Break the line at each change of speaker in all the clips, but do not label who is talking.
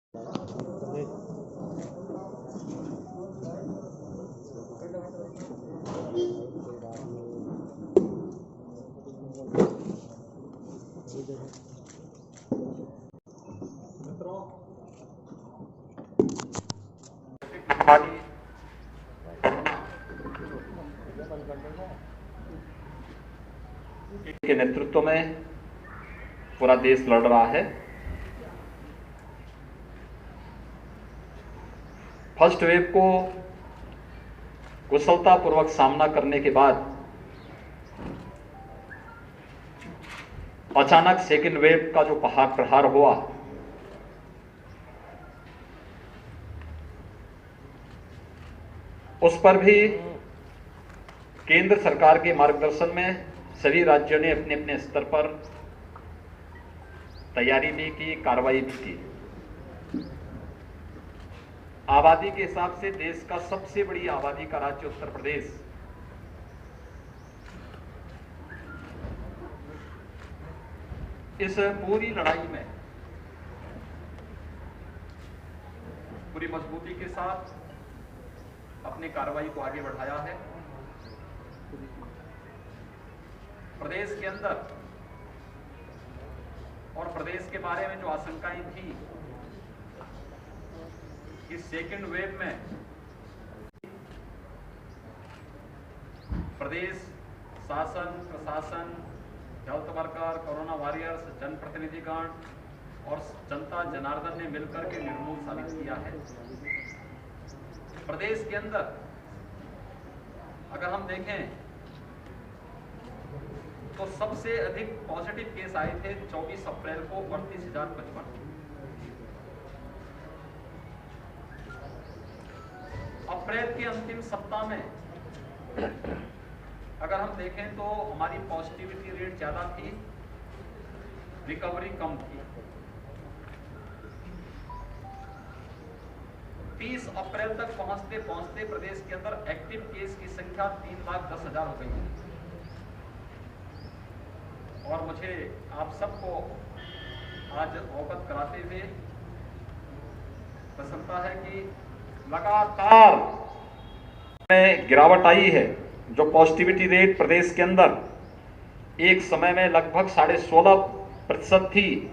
के नेतृत्व में पूरा देश लड़ रहा है। फर्स्ट वेव को कुशलतापूर्वक सामना करने के बाद अचानक सेकेंड वेव का जो प्रहार हुआ, उस पर भी केंद्र सरकार के मार्गदर्शन में सभी राज्यों ने अपने अपने स्तर पर तैयारी भी की, कार्रवाई भी की। आबादी के हिसाब से देश का सबसे बड़ी आबादी का राज्य उत्तर प्रदेश इस पूरी लड़ाई में पूरी मजबूती के साथ अपनी कार्रवाई को आगे बढ़ाया है। प्रदेश के अंदर और प्रदेश के बारे में जो आशंकाएं थी कि सेकेंड वेव में प्रदेश शासन, प्रशासन, हेल्थ वर्कर, कोरोना वॉरियर्स, जनप्रतिनिधिगण और जनता जनार्दन ने मिलकर के निर्मूल साबित किया है। प्रदेश के अंदर अगर हम देखें तो सबसे अधिक पॉजिटिव केस आए थे 24 अप्रैल को 38,055। अप्रैल के अंतिम सप्ताह में अगर हम देखें तो हमारी पॉजिटिविटी रेट ज्यादा थी, रिकवरी कम थी। 30 अप्रैल तक पहुंचते पहुंचते प्रदेश के अंदर एक्टिव केस की संख्या 3,10,000 हो गई है। और मुझे आप सबको आज अवगत कराते हुए प्रसन्नता है कि लगातार में गिरावट आई है। जो पॉजिटिविटी रेट प्रदेश के अंदर एक समय में लगभग 16.5% थी,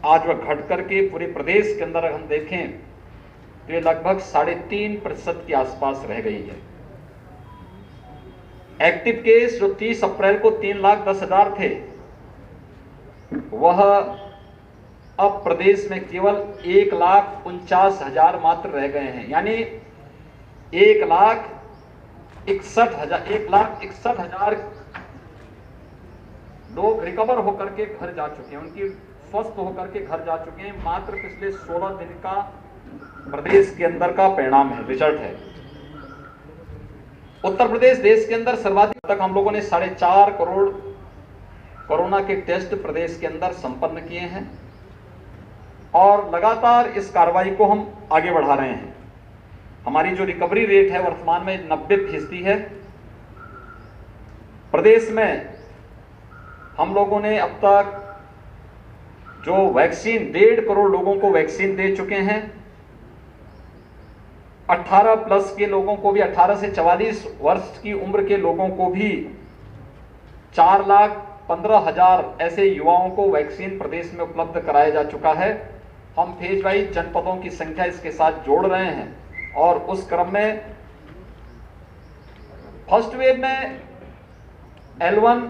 आज वह घट करके पूरे प्रदेश के अंदर हम देखें तो ये लगभग 3.5% के आसपास रह गई है। एक्टिव केस जो 30 अप्रैल को 3,10,000 थे, वह अब प्रदेश में केवल 1,49,000 मात्र रह गए हैं। यानी 1,61,000 लोग रिकवर होकर के घर जा चुके हैं, उनकी स्वस्थ होकर के घर जा चुके हैं। मात्र पिछले 16 दिन का प्रदेश के अंदर का परिणाम है, रिजल्ट है। उत्तर प्रदेश देश के अंदर सर्वाधिक तक हम लोगों ने 4.5 करोड़ कोरोना के टेस्ट प्रदेश के अंदर संपन्न किए हैं और लगातार इस कार्रवाई को हम आगे बढ़ा रहे हैं। हमारी जो रिकवरी रेट है वर्तमान में 90% है। प्रदेश में हम लोगों ने अब तक जो वैक्सीन 1.5 करोड़ लोगों को वैक्सीन दे चुके हैं। 18 प्लस के लोगों को भी, 18 से 44 वर्ष की उम्र के लोगों को भी 4,15,000 ऐसे युवाओं को वैक्सीन प्रदेश में उपलब्ध कराया जा चुका है। हम फेज वाइज जनपदों की संख्या इसके साथ जोड़ रहे हैं और उस क्रम में फर्स्ट वेव में L1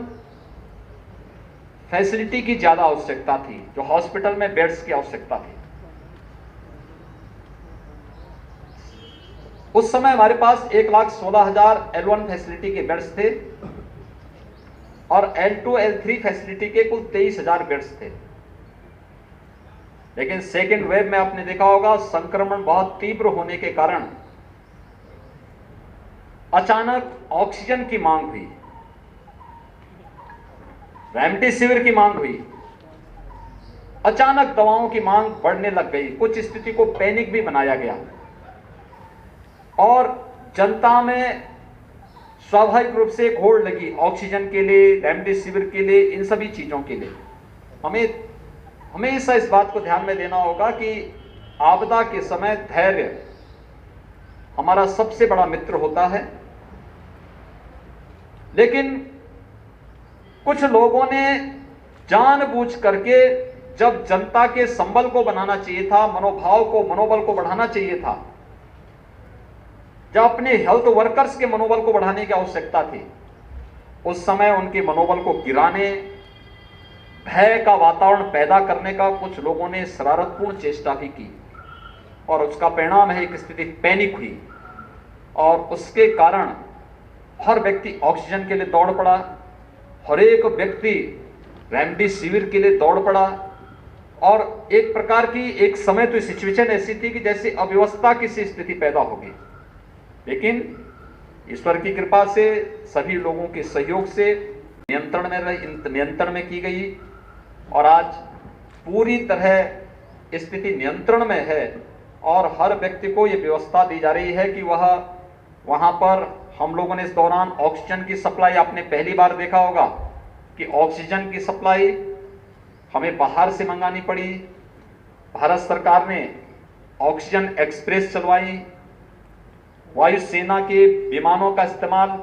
फैसिलिटी की ज्यादा आवश्यकता थी, जो हॉस्पिटल में बेड्स की आवश्यकता थी। उस समय हमारे पास 1,16,000 L1 फैसिलिटी के बेड्स थे और L2, L3 फैसिलिटी के कुल 23,000 बेड्स थे। लेकिन सेकेंड वेव में आपने देखा होगा संक्रमण बहुत तीव्र होने के कारण अचानक ऑक्सीजन की मांग हुई, रेमडेसिविर की मांग हुई, अचानक दवाओं की मांग बढ़ने लग गई। कुछ स्थिति को पैनिक भी बनाया गया और जनता में स्वाभाविक रूप से एक होड़ लगी ऑक्सीजन के लिए, रेमडेसिविर के लिए, इन सभी चीजों के लिए। हमें हमेशा इस बात को ध्यान में देना होगा कि आपदा के समय धैर्य हमारा सबसे बड़ा मित्र होता है, लेकिन कुछ लोगों ने जानबूझ करके जब जनता के संबल को बनाना चाहिए था, मनोबल को बढ़ाना चाहिए था, जब अपने हेल्थ वर्कर्स के मनोबल को बढ़ाने की आवश्यकता थी, उस समय उनके मनोबल को गिराने, भय का वातावरण पैदा करने का कुछ लोगों ने शरारतपूर्ण चेष्टा भी की और उसका परिणाम है एक स्थिति पैनिक हुई और उसके कारण हर व्यक्ति ऑक्सीजन के लिए दौड़ पड़ा, हर एक व्यक्ति रेमडेसिविर के लिए दौड़ पड़ा और एक प्रकार की एक समय तो सिचुएशन ऐसी थी कि जैसे अव्यवस्था की सी स्थिति पैदा हो गई। लेकिन ईश्वर की कृपा से सभी लोगों के सहयोग से नियंत्रण में की गई और आज पूरी तरह स्थिति नियंत्रण में है और हर व्यक्ति को यह व्यवस्था दी जा रही है कि वह वहां पर हम लोगों ने इस दौरान ऑक्सीजन की सप्लाई, आपने पहली बार देखा होगा कि ऑक्सीजन की सप्लाई हमें बाहर से मंगानी पड़ी। भारत सरकार ने ऑक्सीजन एक्सप्रेस चलवाई, वायुसेना के विमानों का इस्तेमाल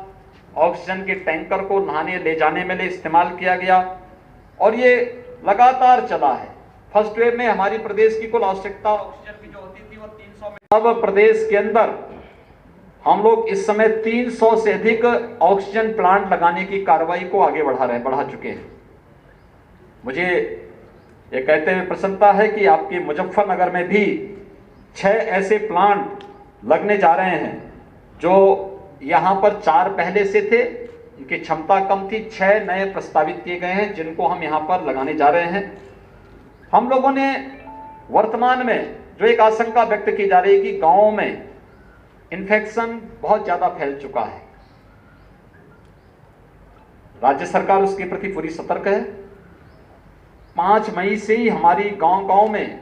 ऑक्सीजन के टैंकर को नहाने ले जाने में इस्तेमाल किया गया और ये लगातार चला है। फर्स्ट वेव में हमारी प्रदेश की कुल आवश्यकता ऑक्सीजन की जो होती थी वो 300 में, अब प्रदेश के अंदर हम लोग इस समय 300 से अधिक ऑक्सीजन प्लांट लगाने की कार्रवाई को आगे बढ़ा चुके हैं। मुझे ये कहते हुए प्रसन्नता है कि आपके मुजफ्फरनगर में भी 6 ऐसे प्लांट लगने जा रहे हैं जो यहां पर 4 पहले से थे, इनकी क्षमता कम थी, 6 नए प्रस्तावित किए गए हैं जिनको हम यहां पर लगाने जा रहे हैं। हम लोगों ने वर्तमान में जो एक आशंका व्यक्त की जा रही है कि गांवों में इन्फेक्शन बहुत ज्यादा फैल चुका है, राज्य सरकार उसके प्रति पूरी सतर्क है। 5 मई से ही हमारी गांव-गांव में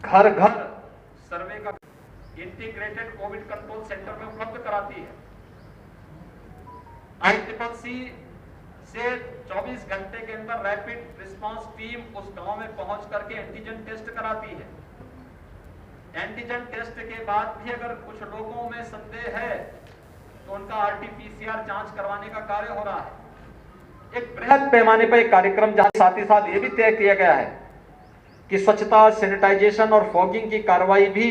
घर-घर सर्वे का इंटीग्रेटेड कोविड कंट्रोल सेंटर में उपलब्ध कराती है। ICCC से 24 घंटे के अंदर रैपिड रिस्पांस टीम उस गांव में पहुंच करके एंटीजन टेस्ट कराती है। एंटीजन टेस्ट के बाद भी अगर कुछ लोगों में संदेह है तो उनका RT-PCR जांच करवाने का कार्य हो रहा है। एक बृहद पैमाने पर एक कार्यक्रम जहां साथ ही साथ ये भी तय किया गया है कि स्वच्छता, सैनिटाइजेशन और फॉगिंग की कार्रवाई भी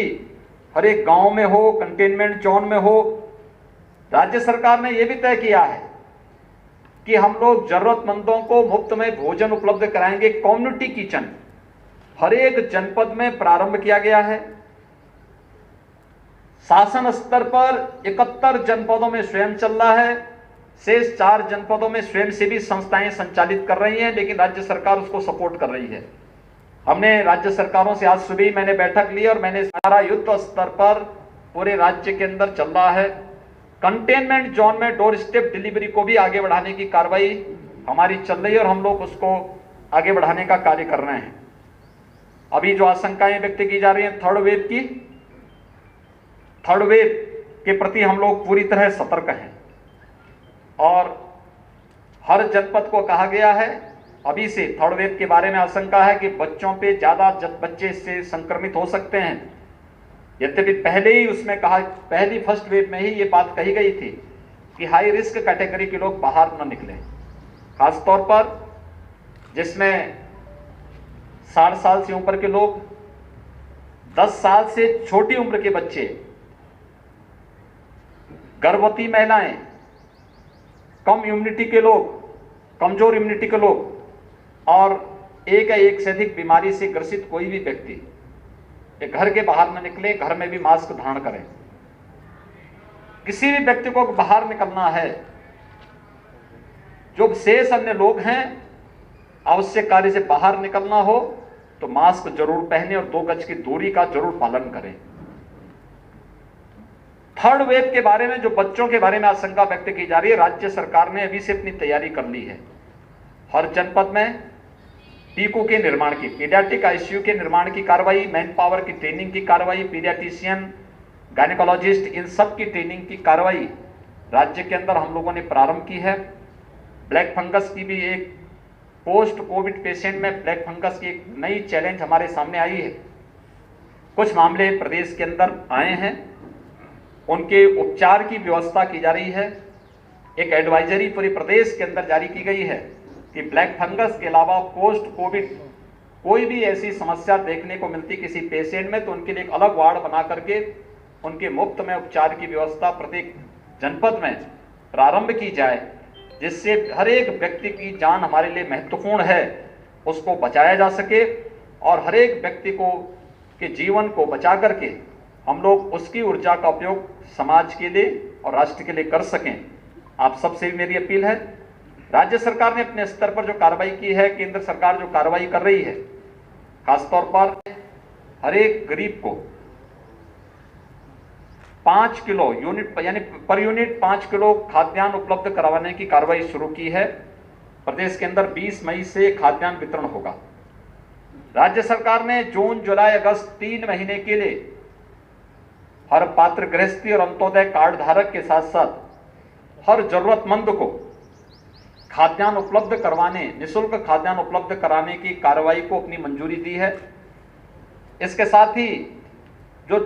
हर एक गांव में हो, कंटेनमेंट जोन में हो। राज्य सरकार ने यह भी तय किया है कि हम लोग जरूरतमंदों को मुफ्त में भोजन उपलब्ध कराएंगे। कम्युनिटी किचन हर एक जनपद में प्रारंभ किया गया है। शासन स्तर पर 71 जनपदों में स्वयं चल रहा है, शेष 4 जनपदों में स्वयंसेवी संस्थाएं संचालित कर रही हैं, लेकिन राज्य सरकार उसको सपोर्ट कर रही है। हमने राज्य सरकारों से आज सुबह मैंने बैठक ली और मैंने सारा युद्ध स्तर पर पूरे राज्य के अंदर चल रहा है। कंटेनमेंट जोन में डोर स्टेप डिलीवरी को भी आगे बढ़ाने की कार्रवाई हमारी चल रही है और हम लोग उसको आगे बढ़ाने का कार्य कर रहे हैं। अभी जो आशंकाएं व्यक्त की जा रही हैं थर्ड वेव के प्रति हम लोग पूरी तरह सतर्क हैं और हर जनपद को कहा गया है अभी से थर्ड वेव के बारे में आशंका है कि बच्चों पे ज्यादा बच्चे इससे संक्रमित हो सकते हैं। यद्यपि पहले ही उसमें कहा, पहली फर्स्ट वेव में ही ये बात कही गई थी कि हाई रिस्क कैटेगरी के लोग बाहर न निकलें, खासतौर पर जिसमें 60 साल से ऊपर के लोग, 10 साल से छोटी उम्र के बच्चे, गर्भवती महिलाएं, कम इम्यूनिटी के लोग, कमजोर इम्यूनिटी के लोग और एक या एक से अधिक बीमारी से ग्रसित कोई भी व्यक्ति ये घर के बाहर न निकले, घर में भी मास्क धारण करें। किसी भी व्यक्ति को बाहर निकलना है, जो शेष अन्य लोग हैं, आवश्यक कार्य से बाहर निकलना हो तो मास्क जरूर पहने और 2 गज की दूरी का जरूर पालन करें। थर्ड वेव के बारे में जो बच्चों के बारे में आशंका व्यक्त की जा रही है, राज्य सरकार ने अभी से अपनी तैयारी कर ली है। हर जनपद में पीकू के निर्माण की, पीडियाट्रिक ICU के निर्माण की कार्रवाई, मैन पावर की ट्रेनिंग की कार्रवाई, पीडियाट्रिशियन, गायनेकोलॉजिस्ट, इन सब की ट्रेनिंग की कार्रवाई राज्य के अंदर हम लोगों ने प्रारंभ की है। ब्लैक फंगस की भी एक पोस्ट कोविड पेशेंट में ब्लैक फंगस की एक नई चैलेंज हमारे सामने आई है कुछ मामले प्रदेश के अंदर आए हैं, उनके उपचार की व्यवस्था की जा रही है। एक एडवाइजरी पूरे प्रदेश के अंदर जारी की गई है कि ब्लैक फंगस के अलावा पोस्ट कोविड कोई भी ऐसी समस्या देखने को मिलती किसी पेशेंट में तो उनके लिए एक अलग वार्ड बना करके उनके मुफ्त में उपचार की व्यवस्था प्रत्येक जनपद में प्रारंभ की जाए, जिससे हर एक व्यक्ति की जान हमारे लिए महत्वपूर्ण है, उसको बचाया जा सके और हर एक व्यक्ति को के जीवन को बचा करके हम लोग उसकी ऊर्जा का उपयोग समाज के लिए और राष्ट्र के लिए कर सकें। आप सबसे भी मेरी अपील है, राज्य सरकार ने अपने स्तर पर जो कार्रवाई की है, केंद्र सरकार जो कार्रवाई कर रही है, खासतौर पर हर एक गरीब को 5 किलो यूनिट यानी पर यूनिट 5 किलो खाद्यान्न उपलब्ध करवाने की कार्रवाई शुरू की है। प्रदेश के अंदर 20 मई से खाद्यान्न वितरण होगा। राज्य सरकार ने जून, जुलाई, अगस्त 3 महीने के लिए हर पात्र गृहस्थी और अंत्योदय कार्ड धारक के साथ साथ हर जरूरतमंद को खाद्यान्न उपलब्ध करवाने, निःशुल्क खाद्यान्न उपलब्ध कराने की कार्रवाई को अपनी मंजूरी दी है। इसके साथ ही जो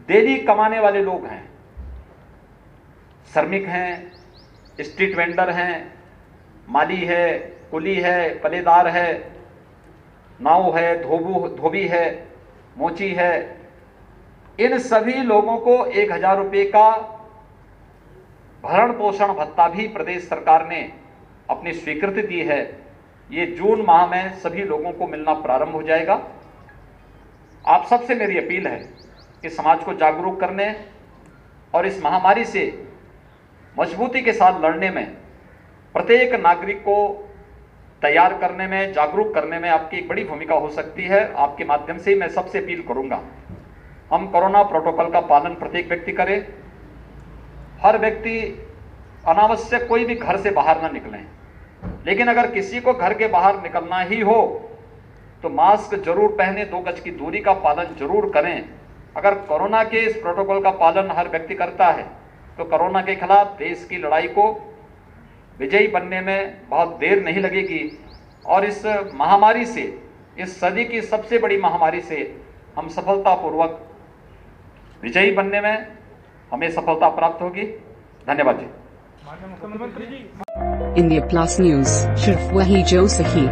डेली कमाने वाले लोग हैं, श्रमिक हैं, स्ट्रीट वेंडर हैं, माली है, कुली है, पलेदार है, नाव है, धोबी है, मोची है, इन सभी लोगों को 1000 रुपये का भरण पोषण भत्ता भी प्रदेश सरकार ने अपनी स्वीकृति दी है। ये जून माह में सभी लोगों को मिलना प्रारंभ हो जाएगा। आप सबसे मेरी अपील है कि समाज को जागरूक करने और इस महामारी से मजबूती के साथ लड़ने में, प्रत्येक नागरिक को तैयार करने में, जागरूक करने में आपकी एक बड़ी भूमिका हो सकती है। आपके माध्यम से मैं सबसे अपील करूंगा, हम कोरोना प्रोटोकॉल का पालन प्रत्येक व्यक्ति करे। हर व्यक्ति अनावश्यक कोई भी घर से बाहर ना निकलें, लेकिन अगर किसी को घर के बाहर निकलना ही हो तो मास्क जरूर पहने, 2 गज की दूरी का पालन जरूर करें। अगर कोरोना के इस प्रोटोकॉल का पालन हर व्यक्ति करता है तो कोरोना के खिलाफ देश की लड़ाई को विजयी बनने में बहुत देर नहीं लगेगी और इस महामारी से, इस सदी की सबसे बड़ी महामारी से हम सफलतापूर्वक विजयी बनने में हमें सफलता प्राप्त होगी। धन्यवाद जी।
इंडिया प्लस न्यूज, सिर्फ वही जो सही।